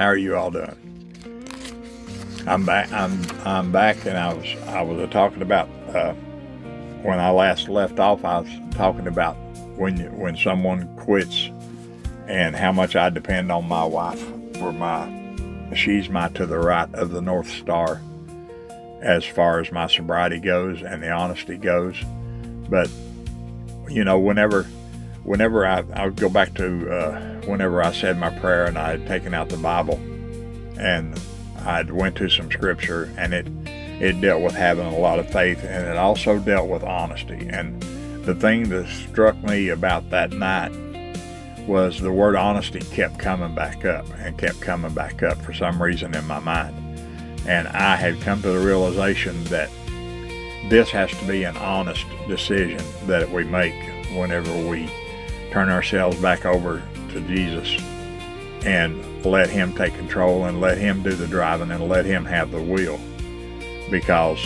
How are you all doing? I'm back. I'm back, and I was talking about when I last left off. I was talking about when someone quits, and how much I depend on my wife she's my to the right of the North Star as far as my sobriety goes and the honesty goes. But whenever I would go back to whenever I said my prayer and I had taken out the Bible and I went to some scripture, and it dealt with having a lot of faith, and it also dealt with honesty. And the thing that struck me about that night was the word honesty kept coming back up and kept coming back up for some reason in my mind. And I had come to the realization that this has to be an honest decision that we make whenever we turn ourselves back over to Jesus and let him take control and let him do the driving and let him have the wheel, because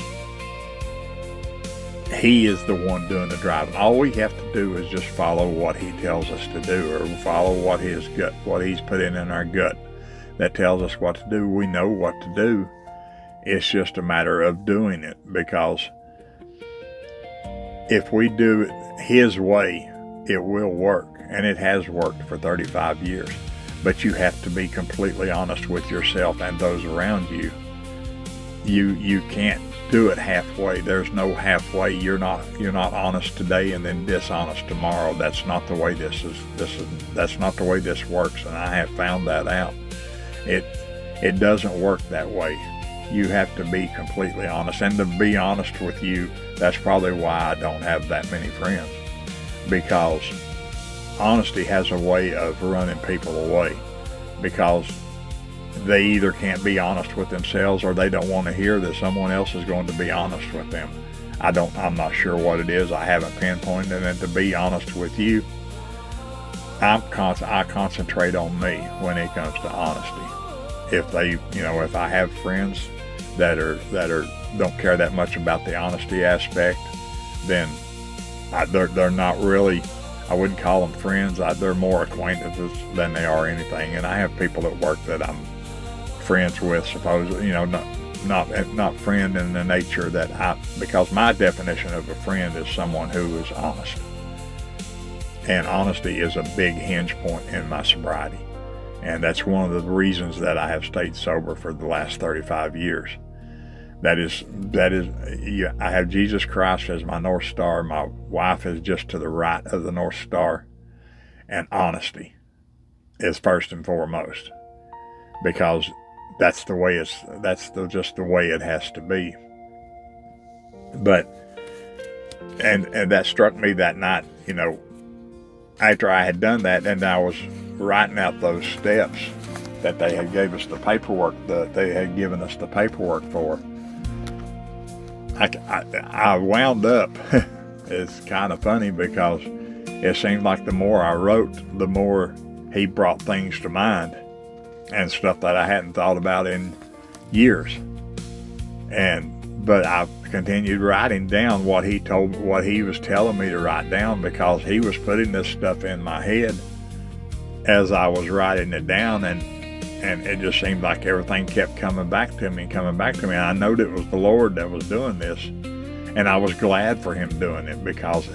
he is the one doing the driving. All we have to do is just follow what he tells us to do, or follow what he's put in our gut that tells us what to do. We know what to do. It's just a matter of doing it, because if we do it his way, it will work, and it has worked for 35 years. But you have to be completely honest with yourself and those around you. You can't do it halfway. There's no halfway. You're not honest today and then dishonest tomorrow. That's not the way that's not the way this works, and I have found that out. It doesn't work that way. You have to be completely honest. And to be honest with you, that's probably why I don't have that many friends, because honesty has a way of running people away, because they either can't be honest with themselves, or they don't want to hear that someone else is going to be honest with them. I'm not sure what it is. I haven't pinpointed it. And to be honest with you, I concentrate on me when it comes to honesty. If I have friends that don't care that much about the honesty aspect, then they're not really, I wouldn't call them friends. They're more acquaintances than they are anything. And I have people at work that I'm friends with, supposedly, not friend in the nature that because my definition of a friend is someone who is honest. And honesty is a big hinge point in my sobriety. And that's one of the reasons that I have stayed sober for the last 35 years. That is, I have Jesus Christ as my North Star. My wife is just to the right of the North Star. And honesty is first and foremost, because that's the way just the way it has to be. But, and that struck me that night, after I had done that, and I was writing out those steps that they had gave us the paperwork, they had given us the paperwork for. I wound up, it's kind of funny, because it seemed like the more I wrote, the more he brought things to mind and stuff that I hadn't thought about in years. But I continued writing down what he was telling me to write down, because he was putting this stuff in my head as I was writing it down, and it just seemed like everything kept coming back to me. And I knew it was the Lord that was doing this, and I was glad for him doing it, because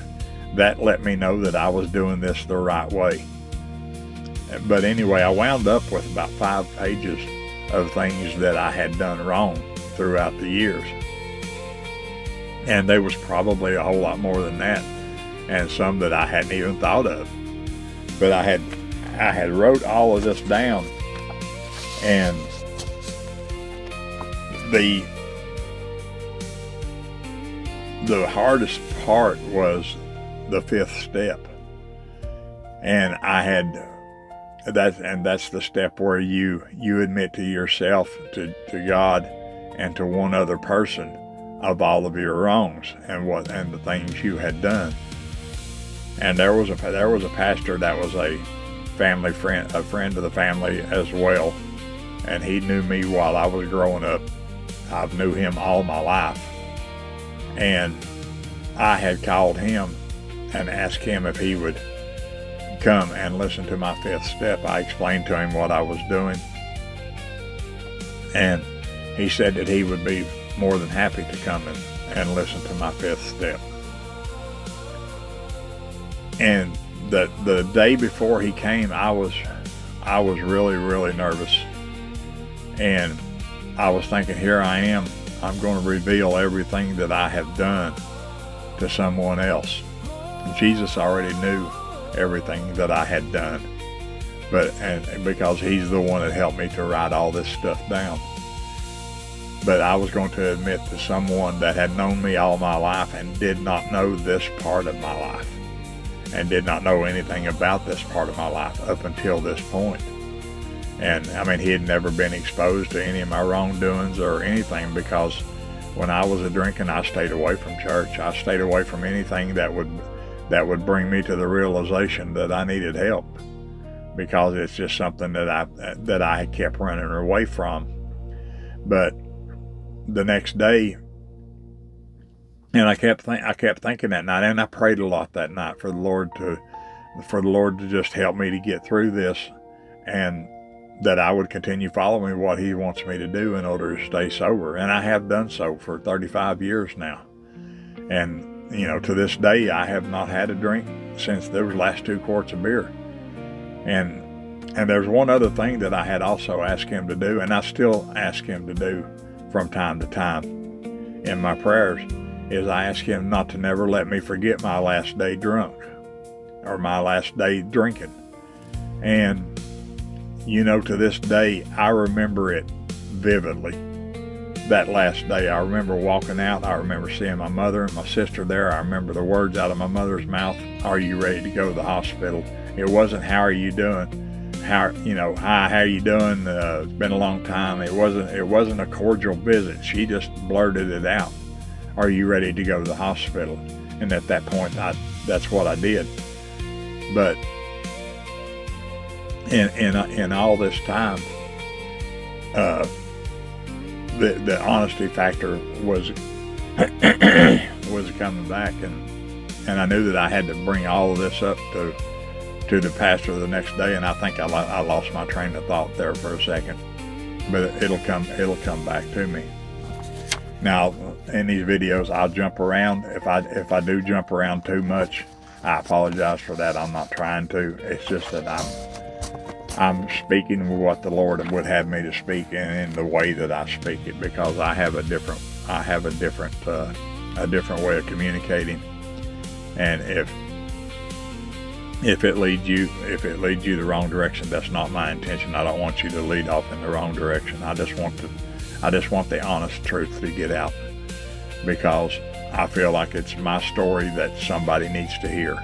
that let me know that I was doing this the right way. But anyway, I wound up with about 5 pages of things that I had done wrong throughout the years. And there was probably a whole lot more than that, and some that I hadn't even thought of. But I had wrote all of this down, and the hardest part was the 5th step. And that's the step where you admit to yourself, to God, and to one other person of all of your wrongs and the things you had done. And there was a pastor that was a family friend, a friend of the family as well, and he knew me while I was growing up. I've knew him all my life, and I had called him and asked him if he would come and listen to my 5th step. I explained to him what I was doing, And he said that he would be more than happy to come and listen to my fifth step. And the day before he came, I was really, really nervous. And I was thinking, here I am. I'm going to reveal everything that I have done to someone else. And Jesus already knew everything that I had done. And because he's the one that helped me to write all this stuff down. But I was going to admit to someone that had known me all my life and did not know this part of my life, and did not know anything about this part of my life up until this point. And I mean, he had never been exposed to any of my wrongdoings or anything, because when I was a drinking, I stayed away from church. I stayed away from anything that would bring me to the realization that I needed help, because it's just something that I had kept running away from. But the next day, and I kept thinking that night, and I prayed a lot that night for the Lord to just help me to get through this, and that I would continue following what he wants me to do in order to stay sober. And I have done so for 35 years now. And, to this day, I have not had a drink since those last 2 quarts of beer. And there's one other thing that I had also asked him to do, and I still ask him to do from time to time in my prayers, is I ask him not to never let me forget my last day drunk or my last day drinking. And, to this day, I remember it vividly. That last day, I remember walking out. I remember seeing my mother and my sister there. I remember the words out of my mother's mouth, "Are you ready to go to the hospital?" It wasn't, "How are you doing?" Hi, how you doing? It's been a long time. It wasn't a cordial visit. She just blurted it out. "Are you ready to go to the hospital?" And at that point, that's what I did. But in all this time, the honesty factor was coming back, and I knew that I had to bring all of this up to the pastor the next day. And I think I lost my train of thought there for a second, but it'll come back to me. Now, in these videos, I'll jump around. If I do jump around too much, I apologize for that. I'm not trying to. It's just that I'm speaking what the Lord would have me to speak, and in the way that I speak it, because I have a different way of communicating. And if it leads you the wrong direction, that's not my intention. I don't want you to lead off in the wrong direction. I just want the honest truth to get out, because I feel like it's my story that somebody needs to hear.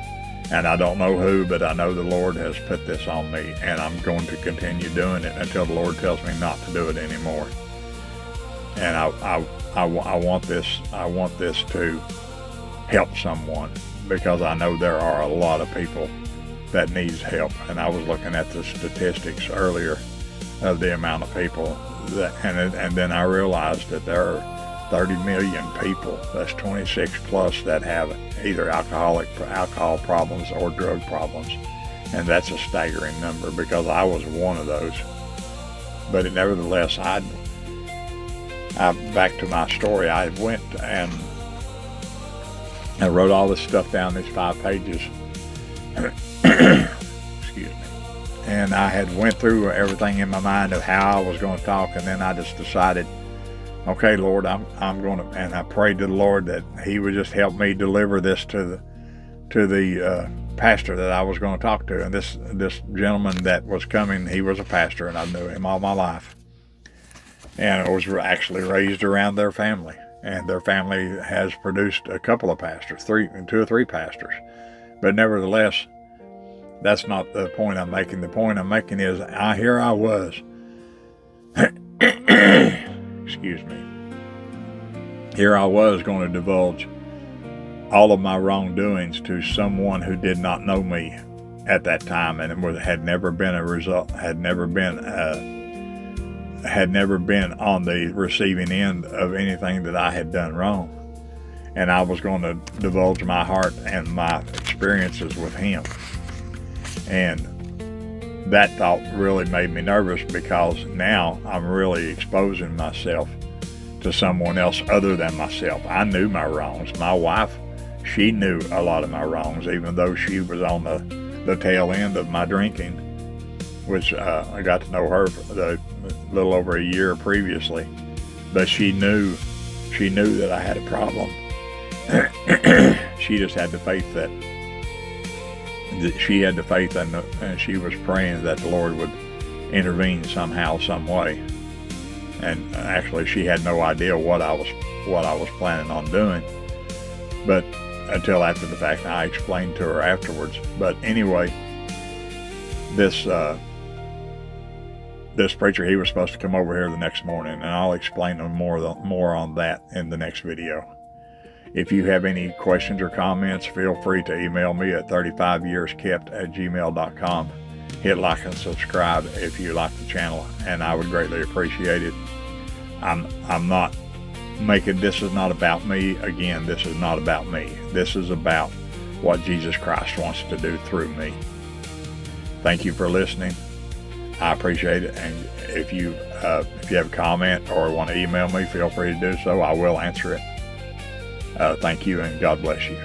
And I don't know who, but I know the Lord has put this on me, and I'm going to continue doing it until the Lord tells me not to do it anymore. And I want this to help someone, because I know there are a lot of people that needs help. And I was looking at the statistics earlier of the amount of people and then I realized that there are 30 million people, that's 26 plus, that have either alcohol problems or drug problems. And that's a staggering number, because I was one of those. But nevertheless, back to my story, I went and I wrote all this stuff down, these 5 pages. Excuse me. And I had went through everything in my mind of how I was going to talk, and then I just decided, okay, Lord, I'm going to, and I prayed to the Lord that he would just help me deliver this to the pastor that I was going to talk to. And this gentleman that was coming, he was a pastor, and I knew him all my life. And I was actually raised around their family. And their family has produced a couple of pastors, 2 or 3 pastors. But nevertheless, that's not the point I'm making. The point I'm making is, here I was. Excuse me. Here I was going to divulge all of my wrongdoings to someone who did not know me at that time, and had never been on the receiving end of anything that I had done wrong. And I was going to divulge my heart and my experiences with him. And that thought really made me nervous, because now I'm really exposing myself to someone else other than myself. I knew my wrongs. My wife, she knew a lot of my wrongs, even though she was on the tail end of my drinking, which I got to know her for a little over a year previously. But she knew that I had a problem. She just had the faith that she had the faith, and she was praying that the Lord would intervene somehow, some way. And actually, she had no idea what I was planning on doing, but until after the fact, I explained to her afterwards. But anyway, this preacher, he was supposed to come over here the next morning, and I'll explain more on that in the next video. If you have any questions or comments, feel free to email me at 35yearskept@gmail.com. Hit like and subscribe if you like the channel, and I would greatly appreciate it. I'm not making, this is not about me. Again, this is not about me. This is about what Jesus Christ wants to do through me. Thank you for listening. I appreciate it. And if you have a comment or want to email me, feel free to do so. I will answer it. Thank you, and God bless you.